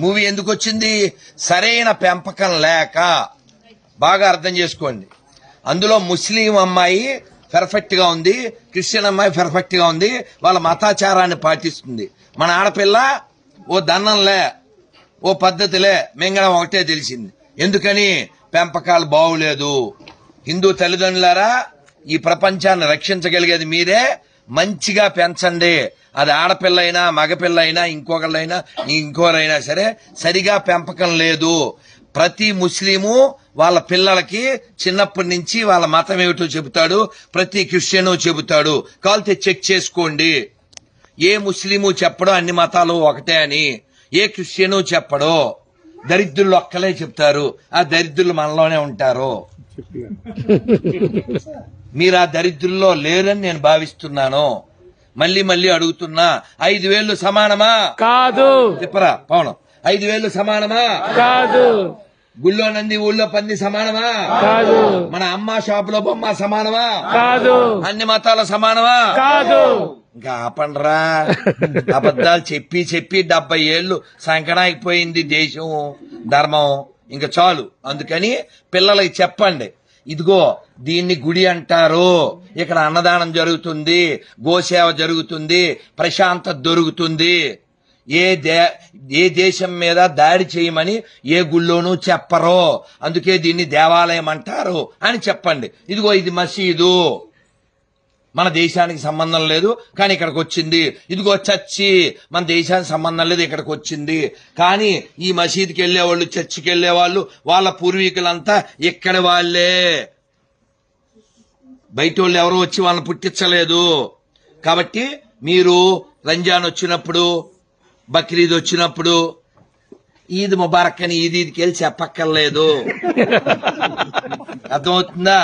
Movie ఎందుకు వచ్చింది? సరైన పెంపకం లేక. బాగా అర్థం చేసుకోండి. అందులో ముస్లిం అమ్మాయి పర్ఫెక్ట్ గా ఉంది, క్రిస్టియన్ అమ్మాయి పర్ఫెక్ట్ గా ఉంది, వాళ్ళ మతాచారాన్ని పాటిస్తుంది. మన ఆడపిల్ల ఓ దన్నంలే, ఓ పద్ధతిలే, మింగడం ఒకటే తెలిసింది. ఎందుకని? పెంపకాలు బాగులేదు. హిందూ తల్లిదండ్రులారా, ఈ ప్రపంచాన్ని రక్షించగలిగేది మీరే. మంచిగా పెంచండి. అది ఆడపిల్ల అయినా మగపిల్ల అయినా ఇంకొకళ్ళైనా ఇంకోరైనా సరే, సరిగా పెంపకం లేదు. ప్రతి ముస్లిము వాళ్ళ పిల్లలకి చిన్నప్పటి నుంచి వాళ్ళ మతం ఏమిటో చెబుతాడు, ప్రతి క్రిస్టియను చెబుతాడు. కావాలంటే చెక్ చేసుకోండి. ఏ ముస్లిము చెప్పడో అన్ని మతాలు ఒకటే అని, ఏ క్రిస్టియను చెప్పడో. దరిద్రులు ఒక్కలే చెప్తారు, ఆ దరిద్రులు మనలోనే ఉంటారు. మీరు ఆ దరిద్రుల్లో లేరని నేను భావిస్తున్నాను. మళ్ళీ మళ్ళీ అడుగుతున్నా, 5,000 సమానమా? కాదు. చెప్పరా పవనం, 5,000 సమానమా? కాదు. గుళ్ళో నంది ఊళ్ళో పంది సమానమా? కాదు. మన అమ్మ షాపులో బొమ్మ సమానమా? కాదు. అన్ని మతాల సమానమా? కాదు. ఇంకా ఆపండ్రా. అబద్ధాలు చెప్పి చెప్పి 70 ఏళ్లు సంకనాగిపోయింది దేశం, ధర్మం. ఇంకా చాలు. అందుకని పిల్లలకి చెప్పండి, ఇదిగో దీన్ని గుడి అంటారు, ఇక్కడ అన్నదానం జరుగుతుంది, గోసేవ జరుగుతుంది, ప్రశాంతత దొరుకుతుంది. ఏ దేశం మీద దాడి చేయమని ఏ గుళ్ళోనూ చెప్పరు. అందుకే దీన్ని దేవాలయం అంటారు అని చెప్పండి. ఇదిగో ఇది మసీదు, మన దేశానికి సంబంధం లేదు కానీ ఇక్కడికి వచ్చింది. ఇదిగో చర్చి, మన దేశానికి సంబంధం లేదు ఇక్కడికి వచ్చింది. కానీ ఈ మసీదుకి వెళ్లేవాళ్ళు, చర్చికి వెళ్లేవాళ్ళు వాళ్ళ పూర్వీకులంతా ఇక్కడి వాళ్లే. బయట వాళ్ళు ఎవరో వచ్చి వాళ్ళని పుట్టించలేదు. కాబట్టి మీరు రంజాన్ వచ్చినప్పుడు, బక్రీద్ వచ్చినప్పుడు ఈద్ ముబారక్ అని ఈదీద్కి వెళ్ళి చెప్పక్కర్లేదు. అర్థమవుతుందా?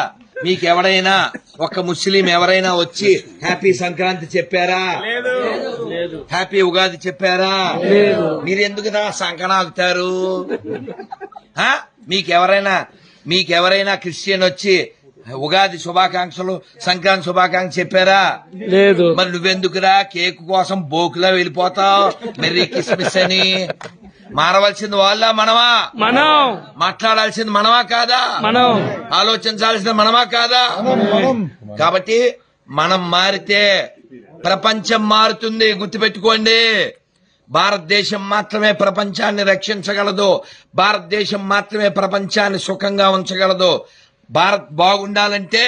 మీకు ఎవరైనా ఒక ముస్లిం ఎవరైనా వచ్చి హ్యాపీ సంక్రాంతి చెప్పారా? హ్యాపీ ఉగాది చెప్పారా? మీరెందుకు సంకనాగుతారు? మీకెవరైనా క్రిస్టియన్ వచ్చి ఉగాది శుభాకాంక్షలు, సంక్రాంతి శుభాకాంక్షలు చెప్పారా? లేదు. మరి నువ్వెందుకురా కేక్ కోసం బోకులా వెళ్ళిపోతావు మెర్రీ క్రిస్మస్ అని? మారవలసింది వాళ్ళ మనమా? మనం. మాట్లాడాల్సింది మనమా కాదా? మనం. ఆలోచించాల్సింది మనమా కాదా? కాబట్టి మనం మారితే ప్రపంచం మారుతుంది. గుర్తుపెట్టుకోండి, భారతదేశం మాత్రమే ప్రపంచాన్ని రక్షించగలదు. భారతదేశం మాత్రమే ప్రపంచాన్ని సుఖంగా ఉంచగలదు. భారత్ బాగుండాలంటే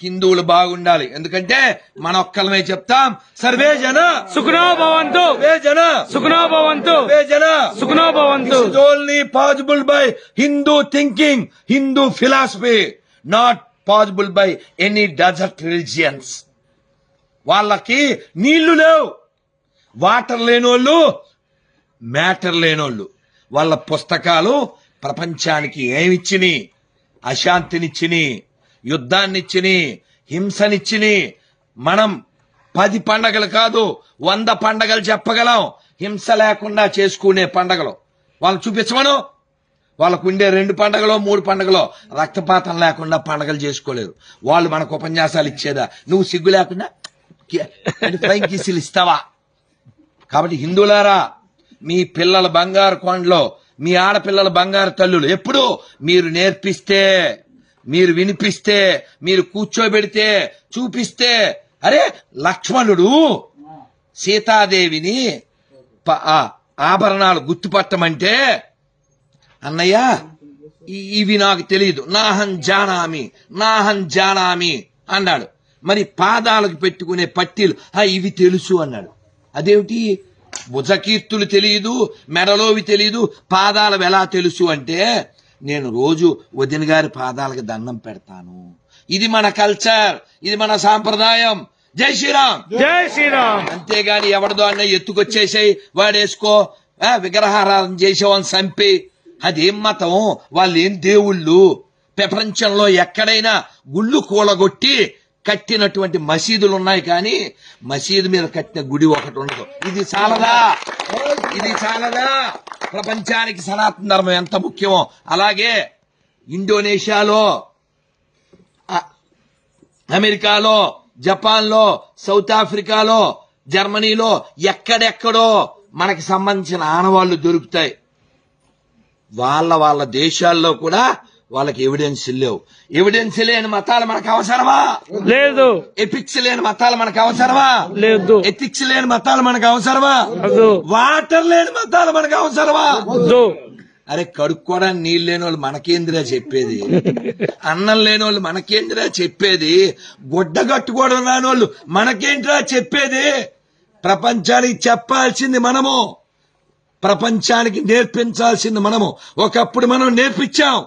హిందువులు బాగుండాలి. ఎందుకంటే మన ఒక్కలమే చెప్తాం, సర్వే జన సుఖనో భవంతు, సర్వే జన సుఖనో భవంతు, సర్వే జన సుఖనో భవంతు. This is only possible by Hindu thinking, Hindu philosophy, not possible by any desert religions. వాళ్ళకి నీళ్లు లేవు, వాటర్ లేనోళ్ళు, మ్యాటర్ లేనోళ్ళు. వాళ్ళ పుస్తకాలు ప్రపంచానికి ఏమిచ్చిని? అశాంతినిచ్చిని, యుద్ధాన్నిచ్చిని, హింసనిచ్చిని. మనం 10 పండగలు కాదు 100 పండగలు చెప్పగలం, హింస లేకుండా చేసుకునే పండగలు. వాళ్ళు చూపించమను. వాళ్ళకు ఉండే 2 పండగలో 3 పండగలో రక్తపాతం లేకుండా పండగలు చేసుకోలేరు. వాళ్ళు మనకు ఉపన్యాసాలు ఇచ్చేదా? నువ్వు సిగ్గు లేకుండా ఫ్లైంగ్ కిస్సులు ఇస్తావా? కాబట్టి హిందువులారా, మీ పిల్లల బంగారు కొండలో, మీ ఆడపిల్లల బంగారు తల్లులు ఎప్పుడు మీరు నేర్పిస్తే, మీరు వినిపిస్తే, మీరు కూర్చోబెడితే, చూపిస్తే. అరే, లక్ష్మణుడు సీతాదేవిని ఆభరణాలు గుర్తుపట్టమంటే, అన్నయ్య ఇవి నాకు తెలియదు, నాహం జానామి అన్నాడు. మరి పాదాలకు పెట్టుకునే పట్టీలు ఇవి తెలుసు అన్నాడు. అదేమిటి? భుజకీర్తులు తెలియదు, మెడలోవి తెలియదు, పాదాలు ఎలా తెలుసు అంటే, నేను రోజు వదిన గారి పాదాలకు దండం పెడతాను. ఇది మన కల్చర్, ఇది మన సాంప్రదాయం. జై శ్రీరామ్, జై శ్రీరామ్. అంతేగాని ఎవరిదో అన్న ఎత్తుకొచ్చేసాయి వాడేసుకో, విగ్రహారాధన చేసేవాళ్ళని చంపి, అదేం మతం? వాళ్ళు ఏం దేవుళ్ళు? ప్రపంచంలో ఎక్కడైనా గుళ్ళు కూలగొట్టి కట్టినటువంటి మసీదులు ఉన్నాయి, కానీ మసీదు మీద కట్టిన గుడి ఒకటి ఉండదు. ఇది చాలదా? ప్రపంచానికి సనాతన ధర్మం ఎంత ముఖ్యమో అలాగే ఇండోనేషియాలో, అమెరికాలో, జపాన్లో, సౌత్ ఆఫ్రికాలో, జర్మనీలో ఎక్కడెక్కడో మనకి సంబంధించిన ఆనవాళ్లు దొరుకుతాయి. వాళ్ళ దేశాల్లో కూడా వాళ్ళకి ఎవిడెన్స్ లేవు. ఎవిడెన్స్ లేని మతాలు మనకు అవసరమా? లేదు. ఎపిక్స్ లేని మతాలు మనకు అవసరమా? లేదు. ఎథిక్స్ లేని మతాలు మనకు అవసరమా? వద్దు. వాటర్ లేని మతాలు మనకు అవసరమా? వద్దు. అరే కడుక్కోవడానికి నీళ్ళు లేని వాళ్ళు మనకేందిరా చెప్పేది? అన్నం లేని వాళ్ళు మనకేందిరా చెప్పేది? గుడ్డ కట్టుకోవడం రాని వాళ్ళు మనకేంటిరా చెప్పేది? ప్రపంచానికి చెప్పాల్సింది మనము, ప్రపంచానికి నేర్పించాల్సింది మనము. ఒకప్పుడు మనం నేర్పించాం.